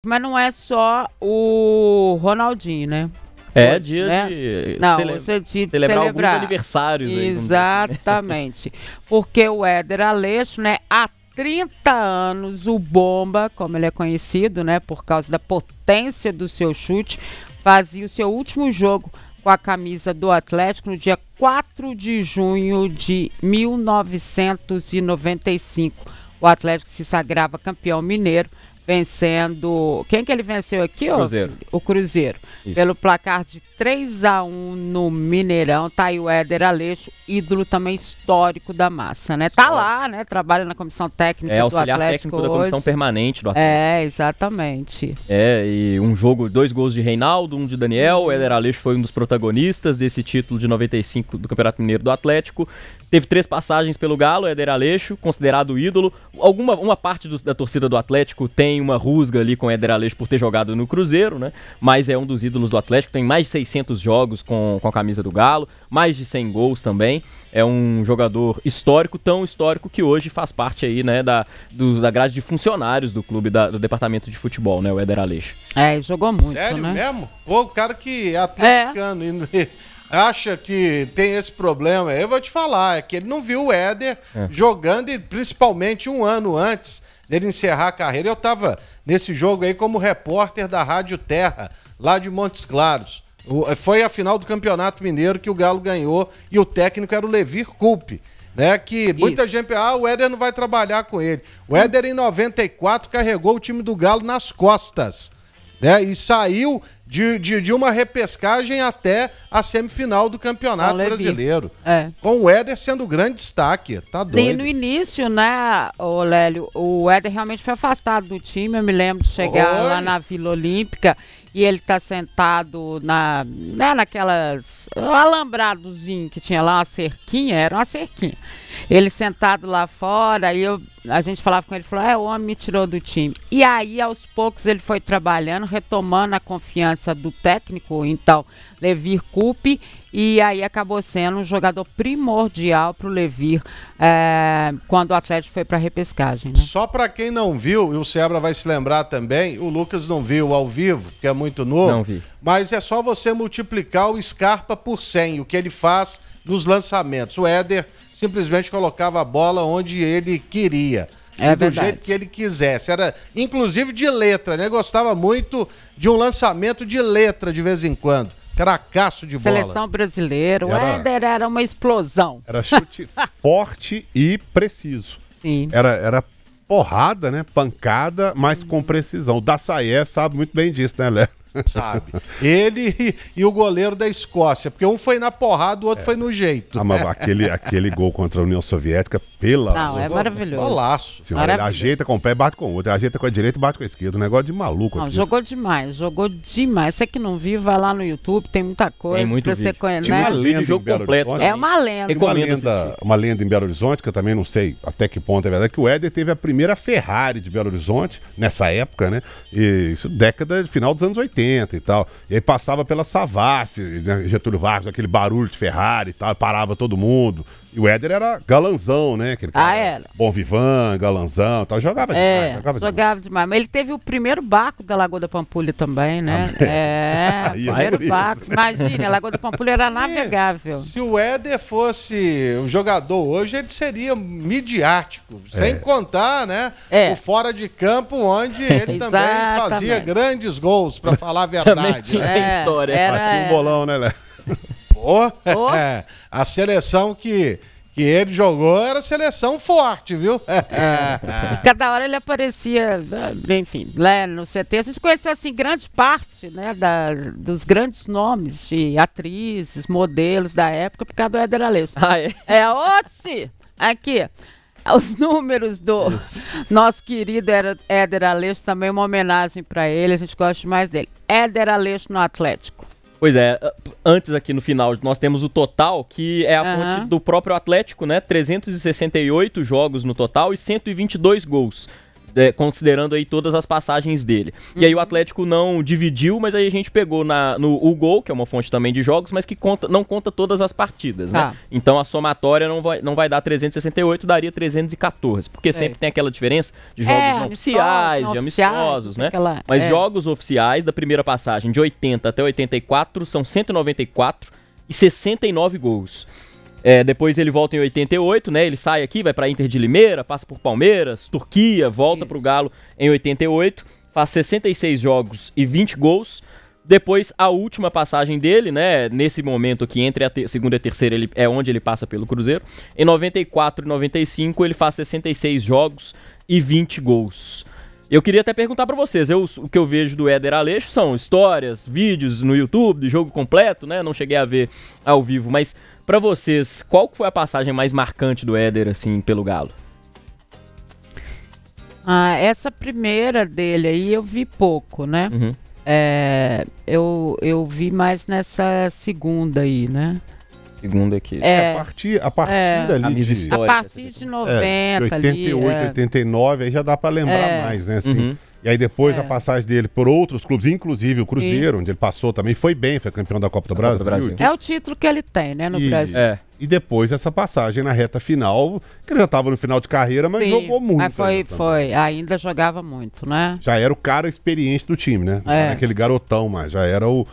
Mas não é só o Ronaldinho, né? É hoje, dia né? de, não, hoje é dia de celebrar alguns aniversários. Exatamente. Aí, porque o Éder Aleixo, né, há 30 anos, o Bomba, como ele é conhecido, né, por causa da potência do seu chute, fazia o seu último jogo com a camisa do Atlético no dia 4 de junho de 1995. O Atlético se sagrava campeão mineiro, vencendo... Quem que ele venceu aqui? Cruzeiro. O Cruzeiro. Isso. Pelo placar de 3-1 no Mineirão. Tá aí o Éder Aleixo, ídolo também histórico da massa, né? Tá lá, né? Trabalha na comissão técnica do Atlético. É, auxiliar técnico da comissão permanente do Atlético. É, exatamente. É, e um jogo, 2 gols de Reinaldo, um de Daniel. O Éder Aleixo foi um dos protagonistas desse título de 95 do Campeonato Mineiro do Atlético. Teve 3 passagens pelo Galo, Éder Aleixo, considerado ídolo. Uma parte da torcida do Atlético tem uma rusga ali com o Éder Aleixo por ter jogado no Cruzeiro, né? Mas é um dos ídolos do Atlético, tem mais de 600 jogos com a camisa do Galo, mais de 100 gols também. É um jogador histórico, tão histórico que hoje faz parte aí, né, da grade de funcionários do clube, do departamento de futebol, né, o Éder Aleixo. É, jogou muito, Sério, né? mesmo? Pô, o cara que é atleticano e acha que tem esse problema, eu vou te falar, é que ele não viu o Éder jogando, e principalmente um ano antes dele encerrar a carreira. Eu tava nesse jogo aí como repórter da Rádio Terra, lá de Montes Claros. Foi a final do Campeonato Mineiro que o Galo ganhou e o técnico era o Levir Coupe, né? Que muita gente, o Éder não vai trabalhar com ele. O Éder em 94 carregou o time do Galo nas costas, né? E saiu de uma repescagem até a semifinal do Campeonato Brasileiro. Com o Éder sendo o grande destaque, tá doido. E no início, né, Lélio, o Éder realmente foi afastado do time. Eu me lembro de chegar lá na Vila Olímpica e ele tá sentado naquelas alambradozinho que tinha lá, uma cerquinha, era uma cerquinha. Ele sentado lá fora, e a gente falava com ele, falou, o homem me tirou do time. E aí, aos poucos, ele foi trabalhando, retomando a confiança do técnico, então, Levir Coupe, e aí acabou sendo um jogador primordial para o Levir quando o Atlético foi para a repescagem, né? Só para quem não viu, e o Sebra vai se lembrar também, o Lucas não viu ao vivo, porque é muito novo, não vi. Mas é só você multiplicar o Scarpa por 100, o que ele faz nos lançamentos. O Éder simplesmente colocava a bola onde ele queria. Do jeito que ele quisesse. Era, inclusive, de letra, né? Gostava muito de um lançamento de letra de vez em quando. Cracaço de bola. Seleção brasileira. O Éder era uma explosão. Era chute forte e preciso. Sim. Era porrada, né? Pancada, mas com precisão. O Dassaev sabe muito bem disso, né, Léo? Sabe. Ele e o goleiro da Escócia, porque um foi na porrada, o outro foi no jeito. Mas aquele gol contra a União Soviética, é maravilhoso. Golaço. Senhora, ele ajeita com o pé e bate com o outro, ele ajeita com a direita e bate com a esquerda, um negócio de maluco aqui. Jogou demais. Você que não viu, vai lá no YouTube, tem muita coisa pra você conhecer, né? Uma lenda jogo completo. É uma lenda. Uma lenda em Belo Horizonte, que eu também não sei até que ponto é verdade, que o Éder teve a primeira Ferrari de Belo Horizonte, nessa época, né? E isso final dos anos 80 e tal. E aí passava pela Savassi, né? Getúlio Vargas, aquele barulho de Ferrari e tal, parava todo mundo. E o Éder era galanzão, né? Aquele cara era. Bom vivan, galanzão e tal. Jogava demais. Mas ele teve o primeiro barco da Lagoa da Pampulha também, né? Primeiro barco. Imagina, a Lagoa da Pampulha era navegável. Se o Éder fosse um jogador hoje, ele seria midiático. Sem contar, né? O fora de campo, onde ele também fazia grandes gols, pra falar a verdade. Tinha história. Batia um bolão, né, Léo? A seleção que ele jogou era seleção forte, viu? E cada hora ele aparecia, enfim, lá no CT. A gente conheceu, assim, grande parte, né, dos grandes nomes de atrizes, modelos da época, por causa do Éder Aleixo. Aqui, os números do nosso querido Éder Aleixo, também uma homenagem para ele, a gente gosta mais dele. Éder Aleixo no Atlético. Pois é, antes aqui no final nós temos o total, que é a fonte do próprio Atlético, né? 368 jogos no total e 122 gols. considerando aí todas as passagens dele. E aí o Atlético não dividiu, mas aí a gente pegou no Gol, que é uma fonte também de jogos, mas que não conta todas as partidas, né? Então a somatória não vai dar 368, daria 314, porque sempre tem aquela diferença de jogos não oficiais, de amistosos, né? Mas jogos oficiais da primeira passagem de 80 até 84 são 194 e 69 gols. Depois ele volta em 88, né? Ele sai aqui, vai para Inter de Limeira, passa por Palmeiras, Turquia, volta para o Galo em 88, faz 66 jogos e 20 gols. Depois, a última passagem dele, né? Nesse momento aqui, entre a segunda e a terceira, é onde ele passa pelo Cruzeiro. Em 94 e 95, ele faz 66 jogos e 20 gols. Eu queria até perguntar para vocês, o que eu vejo do Éder Aleixo são histórias, vídeos no YouTube, de jogo completo, né? Não cheguei a ver ao vivo, mas para vocês, qual foi a passagem mais marcante do Éder, assim, pelo Galo? Essa primeira dele aí eu vi pouco, né? Uhum. Eu vi mais nessa segunda aí, né? Segunda aqui. A partir ali a partir de 90 88, 89, aí já dá para lembrar mais, né? Assim. Uhum. E aí depois a passagem dele por outros clubes, inclusive o Cruzeiro, onde ele passou também, foi bem, foi campeão da Copa do Brasil. É o título que ele tem, né, no Brasil. E depois essa passagem na reta final, que ele já estava no final de carreira, mas jogou muito. Mas ainda jogava muito, né? Já era o cara experiente do time, né? Não era aquele garotão, mas já era o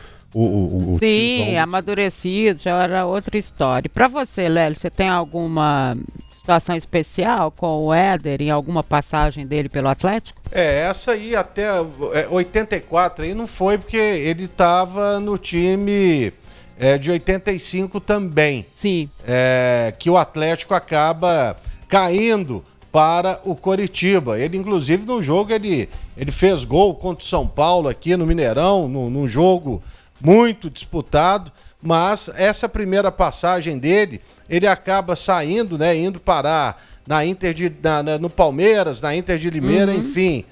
Sim, amadurecido, já era outra história. Para você, Lélio, você tem alguma situação especial com o Éder em alguma passagem dele pelo Atlético? Essa aí até 84 aí não foi, porque ele estava no time de 85 também. Sim. Que o Atlético acaba caindo para o Coritiba. Ele, inclusive, no jogo, ele fez gol contra o São Paulo aqui no Mineirão, num jogo muito disputado, mas essa primeira passagem dele, ele acaba saindo, né, indo parar na no Palmeiras, na Inter de Limeira, enfim,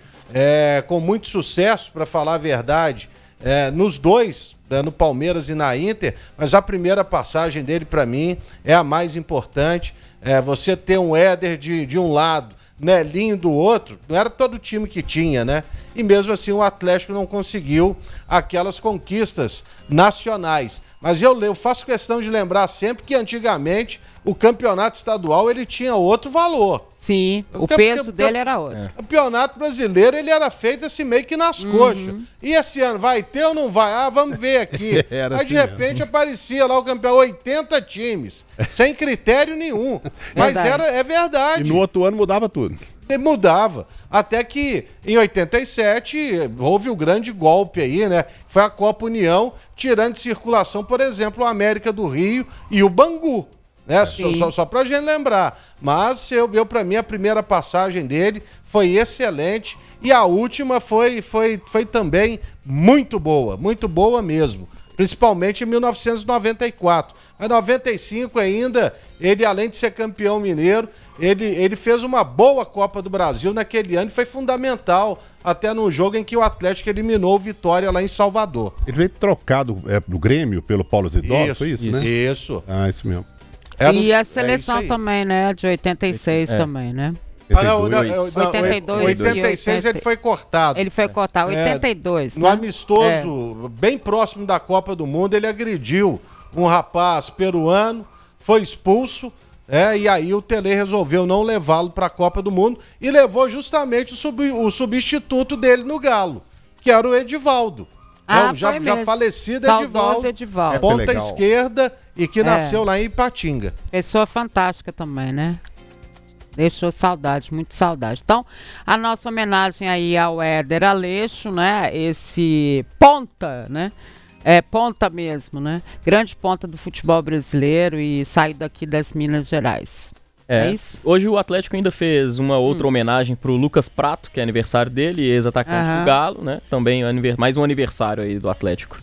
com muito sucesso, para falar a verdade, nos dois, no Palmeiras e na Inter, mas a primeira passagem dele, para mim, é a mais importante. Você ter um Éder de um lado, Nelinho do outro, não era todo time que tinha, né? E mesmo assim o Atlético não conseguiu aquelas conquistas nacionais. Mas eu faço questão de lembrar sempre que antigamente o campeonato estadual ele tinha outro valor. Sim, o peso dele era outro. O campeonato brasileiro ele era feito assim meio que nas coxas. E esse ano vai ter ou não vai? Vamos ver aqui. Aí assim de repente aparecia lá o campeão, 80 times, sem critério nenhum. Mas é verdade. E no outro ano mudava tudo. Ele mudava. Até que em 87 houve um grande golpe aí, né? Foi a Copa União, tirando de circulação, por exemplo, o América do Rio e o Bangu. Né? Só pra gente lembrar. Mas pra mim a primeira passagem dele foi excelente e a última foi também muito boa mesmo, principalmente em 1994. Mas 95 ainda, ele além de ser campeão mineiro, ele fez uma boa Copa do Brasil naquele ano e foi fundamental até no jogo em que o Atlético eliminou o Vitória lá em Salvador. Ele veio trocado do Grêmio pelo Paulo Zidoro, foi isso, né? Isso. Isso mesmo. E a seleção também, né? De 86 também, né? 86 ele foi cortado. Ele foi cortado, 82. No amistoso, bem próximo da Copa do Mundo, ele agrediu um rapaz peruano, foi expulso, e aí o Tele resolveu não levá-lo para a Copa do Mundo e levou justamente o substituto dele no Galo, que era o Edivaldo. Já falecido Edivaldo. Ponta esquerda e que nasceu lá em Ipatinga. Pessoa fantástica também, né? Deixou saudade, muito saudade. Então, a nossa homenagem aí ao Éder Aleixo, né? Esse ponta, né? Ponta mesmo, né? Grande ponta do futebol brasileiro e saído aqui das Minas Gerais. É isso? Hoje o Atlético ainda fez uma outra homenagem pro Lucas Prato, que é aniversário dele, ex-atacante do Galo, né? Também mais um aniversário aí do Atlético.